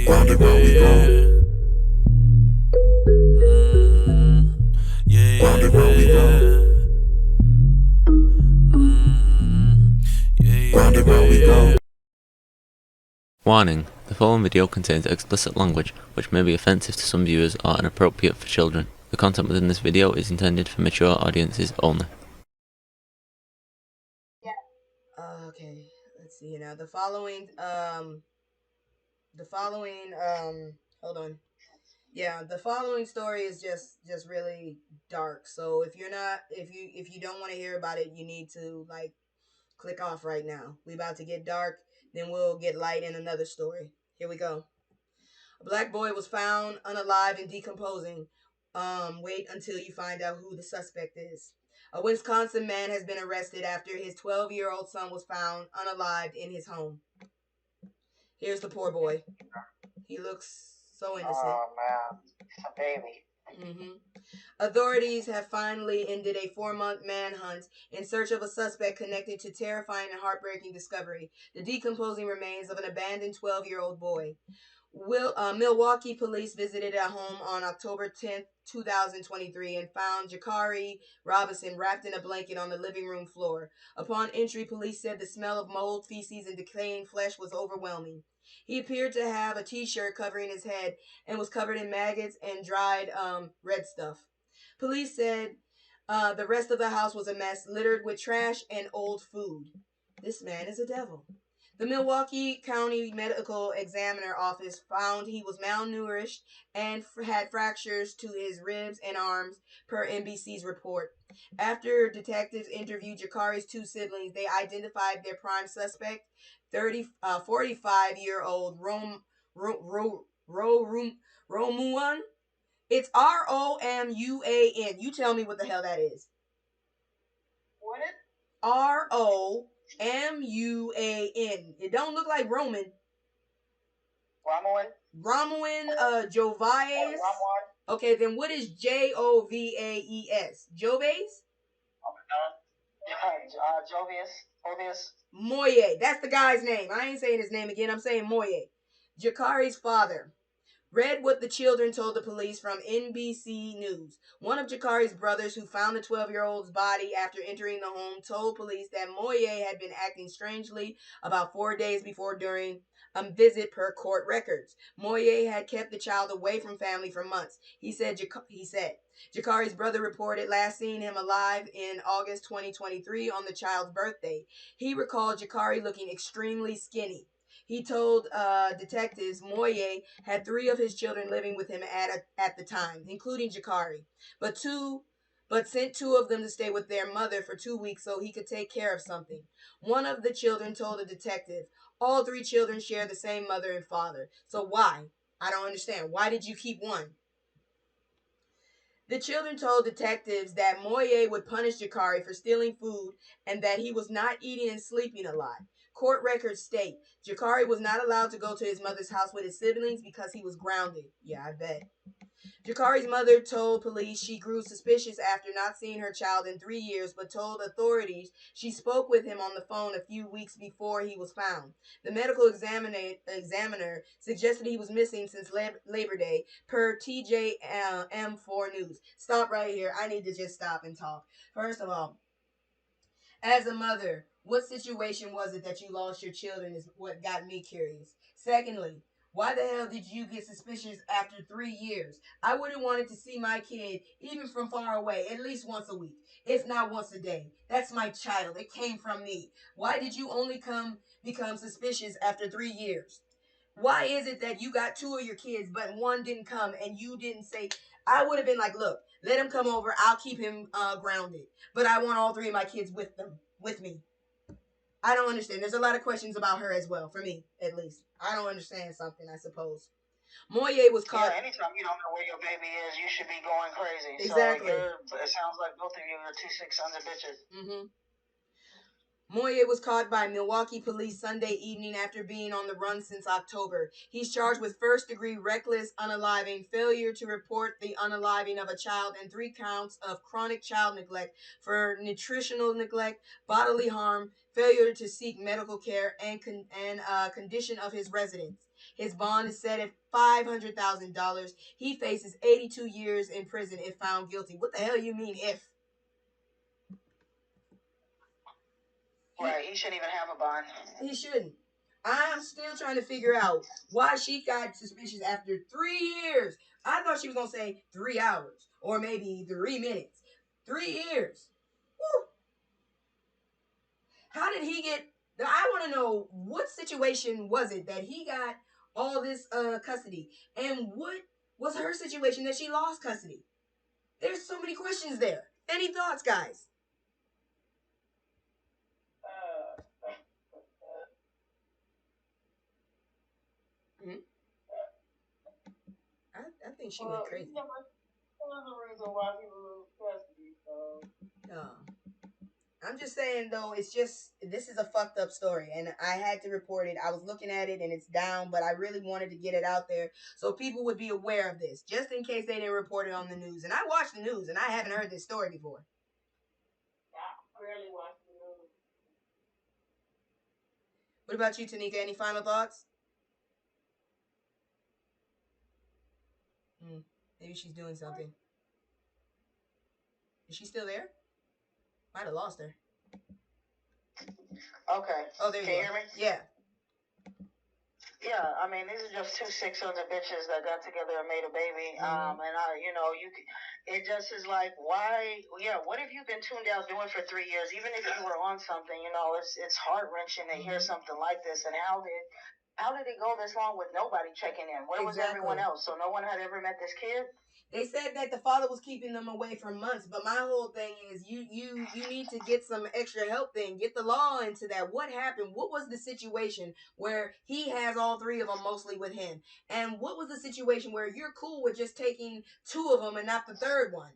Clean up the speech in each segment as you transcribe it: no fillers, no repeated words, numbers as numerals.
Round and round we go. Round and round we go. Round and round we go. Warning: the following video contains explicit language which may be offensive to some viewers or inappropriate for children. The content within this video is intended for mature audiences only. Okay, let's see now. The following, hold on. Yeah, the following story is just really dark. So if you don't want to hear about it, you need to like click off right now. We about to get dark, then we'll get light in another story. Here we go. A black boy was found unalive and decomposing. Wait until you find out who the suspect is. A Wisconsin man has been arrested after his 12-year-old son was found unalived in his home. Here's the poor boy. He looks so innocent. Oh man, it's a baby. Authorities have finally ended a 4-month manhunt in search of a suspect connected to terrifying and heartbreaking discovery: the decomposing remains of an abandoned 12-year-old boy. Milwaukee police visited a home on October 10th, 2023 and found Jakari Robinson wrapped in a blanket on the living room floor. Upon entry, police said the smell of mold, feces, and decaying flesh was overwhelming. He appeared to have a t-shirt covering his head and was covered in maggots and dried red stuff. Police said the rest of the house was a mess, littered with trash and old food. This man is a devil. The Milwaukee County Medical Examiner Office found he was malnourished and had fractures to his ribs and arms, per NBC's report. After detectives interviewed Jakari's two siblings, they identified their prime suspect, 45-year-old Romuan. It's Romuan. You tell me what the hell that is. What? Romuan. It don't look like Roman. Romuan? Jovaes. Okay, then what is Jovaes? Jovaes? Jovius. Moye. That's the guy's name. I ain't saying his name again. I'm saying Moye. Jakari's father read what the children told the police from NBC News. One of Jakari's brothers, who found the 12-year-old's body after entering the home, told police that Moye had been acting strangely about 4 days before during a visit, per court records. Moye had kept the child away from family for months. He said Jakari's brother reported last seeing him alive in August 2023 on the child's birthday. He recalled Jakari looking extremely skinny. He told detectives Moye had 3 of his children living with him at the time, including Jakari, but sent 2 of them to stay with their mother for 2 weeks so he could take care of something. One of the children told a detective, all 3 children share the same mother and father. So why? I don't understand. Why did you keep one? The children told detectives that Moye would punish Jakari for stealing food and that he was not eating and sleeping a lot. Court records state Jakari was not allowed to go to his mother's house with his siblings because he was grounded. Yeah, I bet. Jakari's mother told police she grew suspicious after not seeing her child in 3 years, but told authorities she spoke with him on the phone a few weeks before he was found. The medical examiner suggested he was missing since Labor Day, per TJM4 News. Stop right here. I need to just stop and talk. First of all, as a mother, what situation was it that you lost your children is what got me curious. Secondly, why the hell did you get suspicious after 3 years? I would have wanted to see my kid, even from far away, at least once a week, if not once a day. That's my child. It came from me. Why did you only become suspicious after 3 years? Why is it that you got 2 of your kids, but one didn't come and you didn't say? I would have been like, look, let him come over. I'll keep him grounded. But I want all 3 of my kids with me. I don't understand. There's a lot of questions about her as well, for me, at least. I don't understand something, I suppose. Moye was caught. Yeah, anytime you don't know where your baby is, you should be going crazy. Exactly. So it sounds like both of you are 2 sick sons of bitches. Moye was caught by Milwaukee police Sunday evening after being on the run since October. He's charged with first-degree reckless unaliving, failure to report the unaliving of a child, and 3 counts of chronic child neglect for nutritional neglect, bodily harm, failure to seek medical care, and condition of his residence. His bond is set at $500,000. He faces 82 years in prison if found guilty. What the hell you mean if? Right, he shouldn't even have a bond. He shouldn't. I'm still trying to figure out why she got suspicious after 3 years. I thought she was going to say 3 hours or maybe 3 minutes. 3 years. Woo. How did he get... I want to know what situation was it that he got all this custody, and what was her situation that she lost custody? There's so many questions there. Any thoughts, guys? I think she went crazy. One of the reasons why people lose custody, so. I'm just saying, though, it's just, this is a fucked up story, and I had to report it. I was looking at it, and it's down, but I really wanted to get it out there so people would be aware of this, just in case they didn't report it on the news. And I watch the news, and I haven't heard this story before. I rarely watch the news. What about you, Tanika? Any final thoughts? Maybe she's doing something. Is she still there? Might have lost her. Okay. Oh, there you Can go. you hear me? Yeah. Yeah, I mean, these are just 2 600 bitches that got together and made a baby. And it just is like, why? Yeah, what have you been tuned out doing for 3 years? Even if you were on something, it's heart wrenching to hear something like this. And how did it go this long with nobody checking in? Where was everyone else? So no one had ever met this kid? They said that the father was keeping them away for months, but my whole thing is you need to get some extra help then. Get the law into that. What happened? What was the situation where he has all 3 of them mostly with him? And what was the situation where you're cool with just taking 2 of them and not the 3rd one?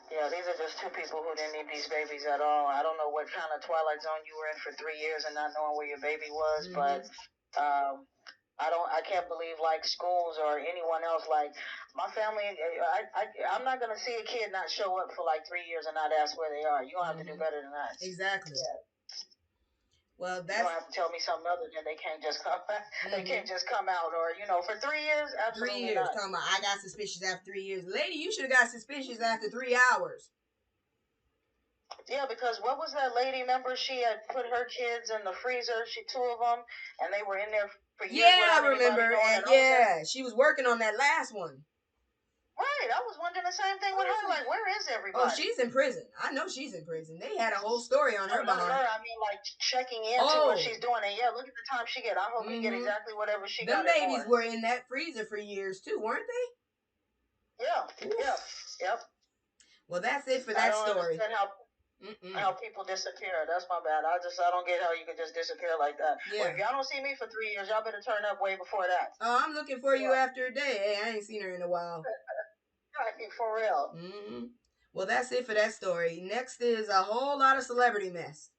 Yeah, these are just 2 people who didn't need these babies at all. I don't know what kind of twilight zone you were in for 3 years and not knowing where your baby was, but I can't believe like schools or anyone else, like my family, I'm not going to see a kid not show up for like 3 years and not ask where they are. You're going to have to do better than that. Exactly. Yeah. Well, that's... You don't have to tell me something other than they can't just come they can't just come out, or, for 3 years, absolutely 3 years, not. talking about I got suspicious after 3 years. Lady, you should have got suspicious after 3 hours. Yeah, because what was that lady, remember she had put her kids in the freezer, 2 of them, and they were in there for years. Yeah, I remember, and she was working on that last one. Right, I was wondering the same thing with her. Like, where is everybody? Oh, she's in prison. I know she's in prison. They had a whole story on her behind. I mean, like, checking into what she's doing. And, yeah, look at the time she get. I hope we get exactly whatever she got. Them babies were in that freezer for years, too, weren't they? Yeah, yep. Well, that's it for that story. I don't understand how people disappear. That's my bad. I don't get how you could just disappear like that. Yeah. Well, if y'all don't see me for 3 years, y'all better turn up way before that. Oh, I'm looking for you after a day. Hey, I ain't seen her in a while. For real. Well, that's it for that story. Next is a whole lot of celebrity mess.